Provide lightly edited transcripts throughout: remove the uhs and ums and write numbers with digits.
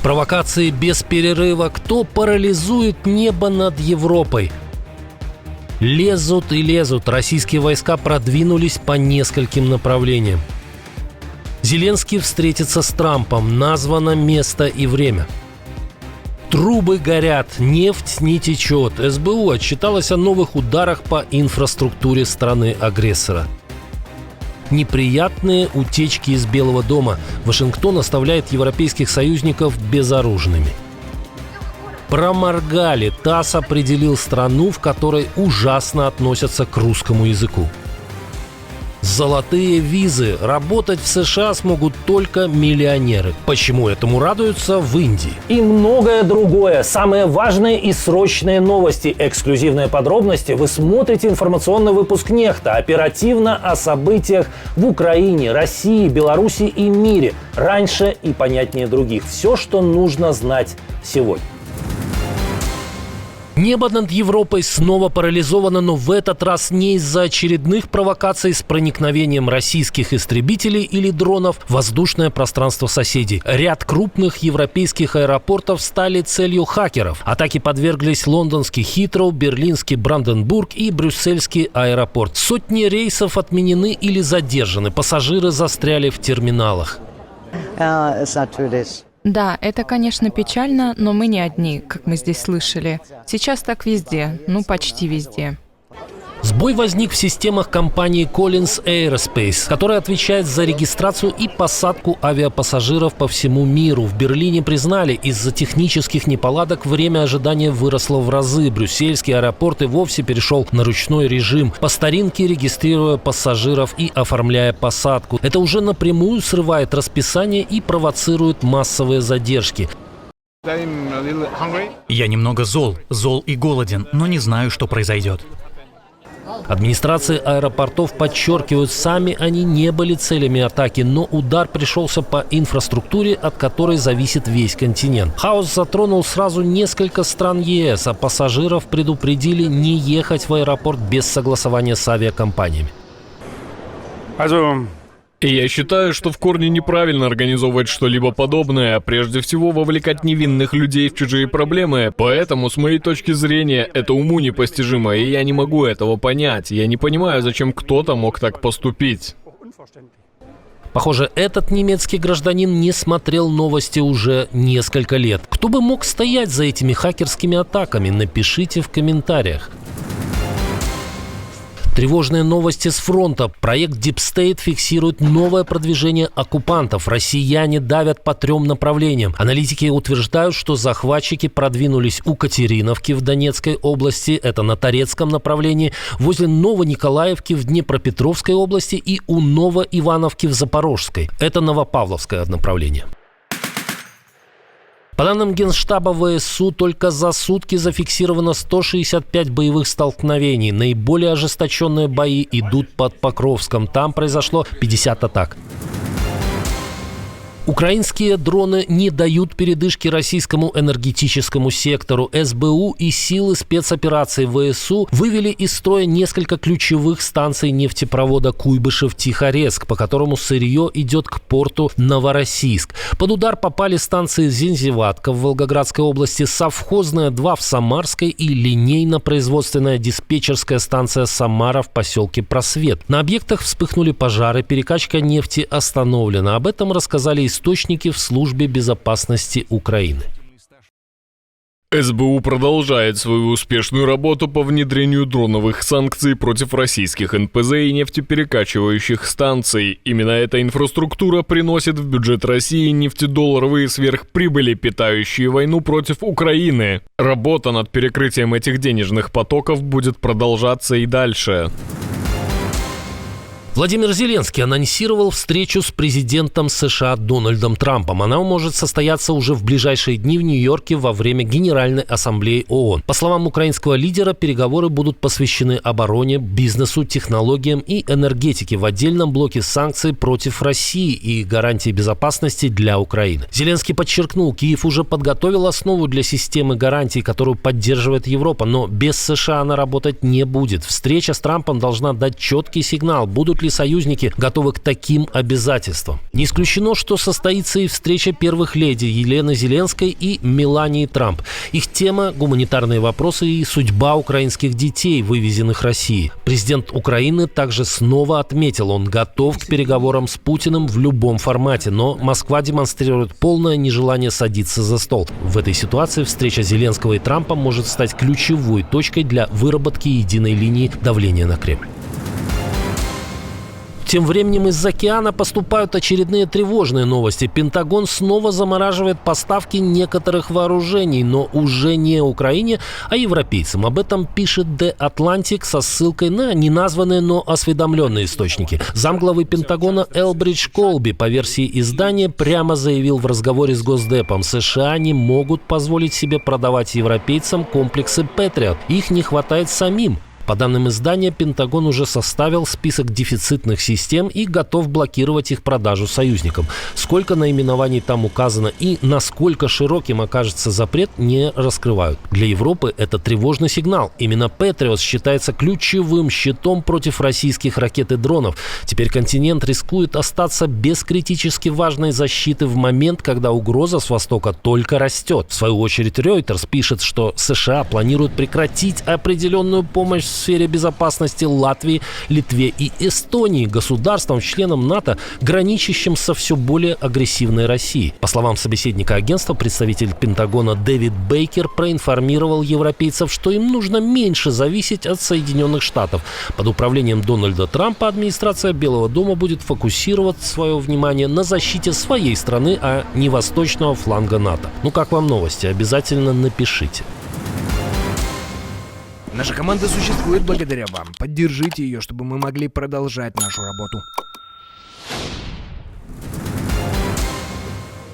Провокации без перерыва. Кто парализует небо над Европой? Лезут и лезут. Российские войска продвинулись по нескольким направлениям. Зеленский встретится с Трампом. Названо место и время. Трубы горят, нефть не течет. СБУ отчиталась о новых ударах по инфраструктуре страны-агрессора. Неприятные утечки из Белого дома. Вашингтон оставляет европейских союзников безоружными. Проморгали. ТАСС определил страну, в которой ужасно относятся к русскому языку. Золотые визы. Работать в США смогут только миллионеры. Почему этому радуются в Индии? И многое другое. Самые важные и срочные новости. Эксклюзивные подробности вы смотрите информационный выпуск «Нехта». Оперативно о событиях в Украине, России, Беларуси и мире. Раньше и понятнее других. Все, что нужно знать сегодня. Небо над Европой снова парализовано, но в этот раз не из-за очередных провокаций с проникновением российских истребителей или дронов в воздушное пространство соседей. Ряд крупных европейских аэропортов стали целью хакеров. Атаки подверглись лондонский Хитроу, берлинский Бранденбург и брюссельский аэропорт. Сотни рейсов отменены или задержаны. Пассажиры застряли в терминалах. Да, это, конечно, печально, но мы не одни, как мы здесь слышали. Сейчас так везде, почти везде. Сбой возник в системах компании Collins Aerospace, которая отвечает за регистрацию и посадку авиапассажиров по всему миру. В Берлине признали, из-за технических неполадок время ожидания выросло в разы. Брюссельский аэропорт и вовсе перешел на ручной режим, по старинке регистрируя пассажиров и оформляя посадку. Это уже напрямую срывает расписание и провоцирует массовые задержки. Я немного зол и голоден, но не знаю, что произойдет. Администрации аэропортов подчеркивают, сами они не были целями атаки, но удар пришелся по инфраструктуре, от которой зависит весь континент. Хаос затронул сразу несколько стран ЕС, а пассажиров предупредили не ехать в аэропорт без согласования с авиакомпаниями. И я считаю, что в корне неправильно организовывать что-либо подобное, а прежде всего вовлекать невинных людей в чужие проблемы. Поэтому, с моей точки зрения, это уму непостижимо, и я не могу этого понять. Я не понимаю, зачем кто-то мог так поступить. Похоже, этот немецкий гражданин не смотрел новости уже несколько лет. Кто бы мог стоять за этими хакерскими атаками? Напишите в комментариях. Тревожные новости с фронта. Проект Deep State фиксирует новое продвижение оккупантов. Россияне давят по 3 направлениям. Аналитики утверждают, что захватчики продвинулись у Катериновки в Донецкой области, это на Торецком направлении, возле Новониколаевки в Днепропетровской области и у Новоивановки в Запорожской, это Новопавловское направление. По данным Генштаба ВСУ, только за сутки зафиксировано 165 боевых столкновений. Наиболее ожесточенные бои идут под Покровском. Там произошло 50 атак. Украинские дроны не дают передышки российскому энергетическому сектору. СБУ и силы спецопераций ВСУ вывели из строя несколько ключевых станций нефтепровода Куйбышев-Тихорецк, по которому сырье идет к порту Новороссийск. Под удар попали станции Зензеватка в Волгоградской области, Совхозная 2 в Самарской и линейно-производственная диспетчерская станция Самара в поселке Просвет. На объектах вспыхнули пожары, перекачка нефти остановлена. Об этом рассказали источники в службе безопасности Украины. СБУ продолжает свою успешную работу по внедрению дроновых санкций против российских НПЗ и нефтеперекачивающих станций. Именно эта инфраструктура приносит в бюджет России нефтедолларовые сверхприбыли, питающие войну против Украины. Работа над перекрытием этих денежных потоков будет продолжаться и дальше. Владимир Зеленский анонсировал встречу с президентом США Дональдом Трампом. Она может состояться уже в ближайшие дни в Нью-Йорке во время Генеральной Ассамблеи ООН. По словам украинского лидера, переговоры будут посвящены обороне, бизнесу, технологиям и энергетике в отдельном блоке санкций против России и гарантии безопасности для Украины. Зеленский подчеркнул, Киев уже подготовил основу для системы гарантий, которую поддерживает Европа, но без США она работать не будет. Встреча с Трампом должна дать четкий сигнал, будут ли ли союзники готовы к таким обязательствам. Не исключено, что состоится и встреча первых леди Елены Зеленской и Мелании Трамп. Их тема – гуманитарные вопросы и судьба украинских детей, вывезенных Россией. Президент Украины также снова отметил, он готов к переговорам с Путиным в любом формате, но Москва демонстрирует полное нежелание садиться за стол. В этой ситуации встреча Зеленского и Трампа может стать ключевой точкой для выработки единой линии давления на Кремль. Тем временем из океана поступают очередные тревожные новости. Пентагон снова замораживает поставки некоторых вооружений, но уже не Украине, а европейцам. Об этом пишет The Atlantic со ссылкой на неназванные, но осведомленные источники. Замглавы Пентагона Элбридж Колби, по версии издания, прямо заявил в разговоре с Госдепом: США не могут позволить себе продавать европейцам комплексы Патриот. Их не хватает самим. По данным издания, Пентагон уже составил список дефицитных систем и готов блокировать их продажу союзникам. Сколько наименований там указано и насколько широким окажется запрет, не раскрывают. Для Европы это тревожный сигнал. Именно Патриот считается ключевым щитом против российских ракет и дронов. Теперь континент рискует остаться без критически важной защиты в момент, когда угроза с востока только растет. В свою очередь, Reuters пишет, что США планируют прекратить определенную помощь в сфере безопасности Латвии, Литве и Эстонии, государствам-членам НАТО, граничащим со все более агрессивной Россией. По словам собеседника агентства, представитель Пентагона Дэвид Бейкер проинформировал европейцев, что им нужно меньше зависеть от Соединенных Штатов. Под управлением Дональда Трампа администрация Белого дома будет фокусировать свое внимание на защите своей страны, а не восточного фланга НАТО. Ну как вам новости? Обязательно напишите. Наша команда существует благодаря вам. Поддержите ее, чтобы мы могли продолжать нашу работу.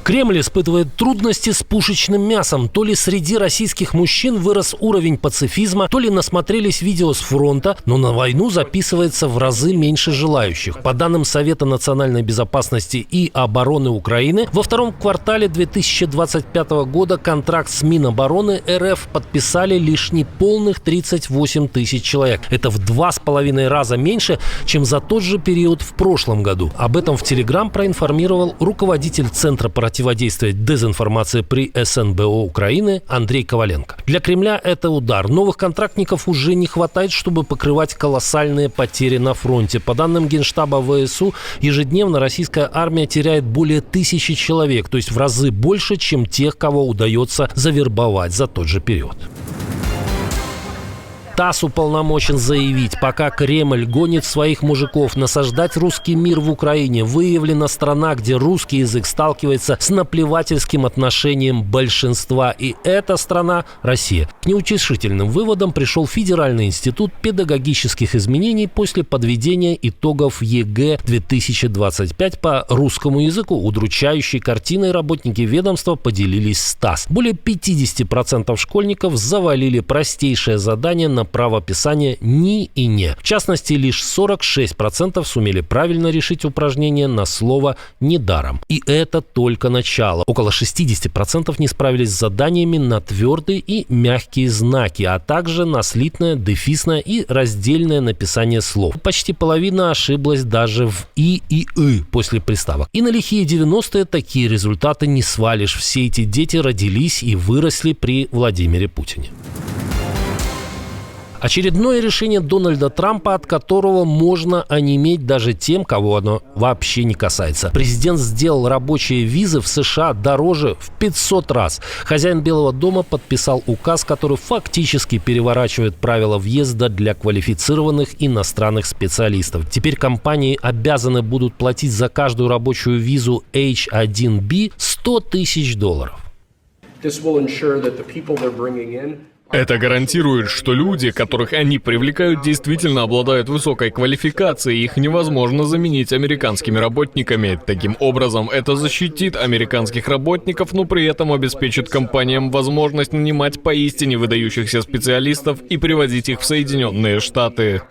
Кремль испытывает трудности с пушечным мясом. То ли среди российских мужчин вырос уровень пацифизма, то ли насмотрелись видео с фронта, но на войну записывается в разы меньше желающих. По данным Совета национальной безопасности и обороны Украины, во втором квартале 2025 года контракт с Минобороны РФ подписали лишь неполных 38 тысяч человек. Это в 2,5 раза меньше, чем за тот же период в прошлом году. Об этом в Телеграм проинформировал руководитель Центра противодействия дезинформации при СНБО Украины Андрей Коваленко. Для Кремля это удар. Новых контрактников уже не хватает, чтобы покрывать колоссальные потери на фронте. По данным Генштаба ВСУ, ежедневно российская армия теряет более 1000 человек, то есть в разы больше, чем тех, кого удается завербовать за тот же период. ТАСС уполномочен заявить, пока Кремль гонит своих мужиков насаждать русский мир в Украине, выявлена страна, где русский язык сталкивается с наплевательским отношением большинства. И эта страна – Россия. К неутешительным выводам пришел Федеральный институт педагогических изменений после подведения итогов ЕГЭ 2025 по русскому языку. Удручающей картиной работники ведомства поделились с ТАСС. Более 50% школьников завалили простейшее задание на правописание «ни» и «не». В частности, лишь 46% сумели правильно решить упражнение на слово «недаром». И это только начало. Около 60% не справились с заданиями на твердые и мягкие знаки, а также на слитное, дефисное и раздельное написание слов. Почти половина ошиблась даже в «и» и «ы» после приставок. И на лихие 90-е такие результаты не свалишь. Все эти дети родились и выросли при Владимире Путине. Очередное решение Дональда Трампа, от которого можно онеметь даже тем, кого оно вообще не касается. Президент сделал рабочие визы в США дороже в 500 раз. Хозяин Белого дома подписал указ, который фактически переворачивает правила въезда для квалифицированных иностранных специалистов. Теперь компании обязаны будут платить за каждую рабочую визу H-1B $100 000. Это гарантирует, что люди, которых они привлекают, действительно обладают высокой квалификацией, их невозможно заменить американскими работниками. Таким образом, это защитит американских работников, но при этом обеспечит компаниям возможность нанимать поистине выдающихся специалистов и привозить их в Соединенные Штаты.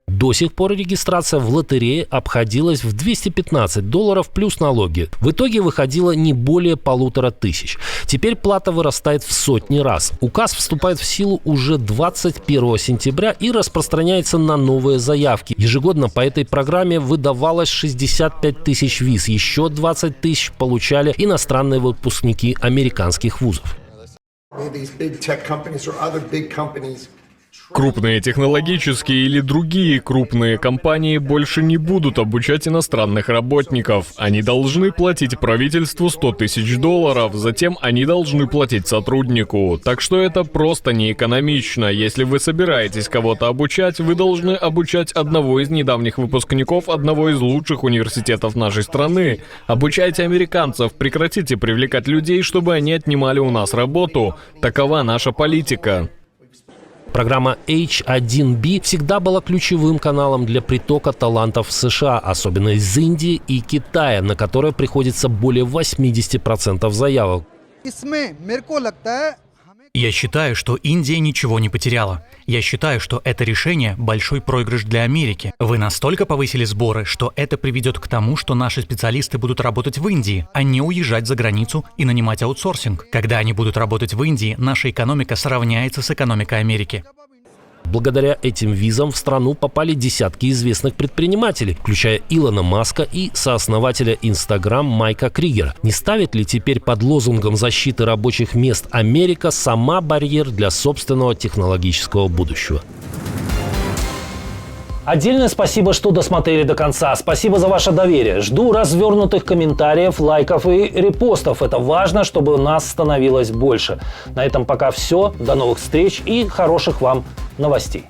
До сих пор регистрация в лотерее обходилась в $215 плюс налоги. В итоге выходило не более 1500. Теперь плата вырастает в сотни раз. Указ вступает в силу уже 21 сентября и распространяется на новые заявки. Ежегодно по этой программе выдавалось 65 тысяч виз. Еще 20 тысяч получали иностранные выпускники американских вузов. Крупные технологические или другие крупные компании больше не будут обучать иностранных работников. Они должны платить правительству $100 тысяч, затем они должны платить сотруднику. Так что это просто неэкономично. Если вы собираетесь кого-то обучать, вы должны обучать одного из недавних выпускников одного из лучших университетов нашей страны. Обучайте американцев, прекратите привлекать людей, чтобы они отнимали у нас работу. Такова наша политика. Программа H1B всегда была ключевым каналом для притока талантов в США, особенно из Индии и Китая, на которые приходится более 80% заявок. Я считаю, что Индия ничего не потеряла. Я считаю, что это решение – большой проигрыш для Америки. Вы настолько повысили сборы, что это приведет к тому, что наши специалисты будут работать в Индии, а не уезжать за границу и нанимать аутсорсинг. Когда они будут работать в Индии, наша экономика сравняется с экономикой Америки. Благодаря этим визам в страну попали десятки известных предпринимателей, включая Илона Маска и сооснователя Instagram Майка Кригера. Не ставит ли теперь под лозунгом защиты рабочих мест Америка сама барьер для собственного технологического будущего? Отдельное спасибо, что досмотрели до конца. Спасибо за ваше доверие. Жду развернутых комментариев, лайков и репостов. Это важно, чтобы нас становилось больше. На этом пока все. До новых встреч и хороших вам новостей.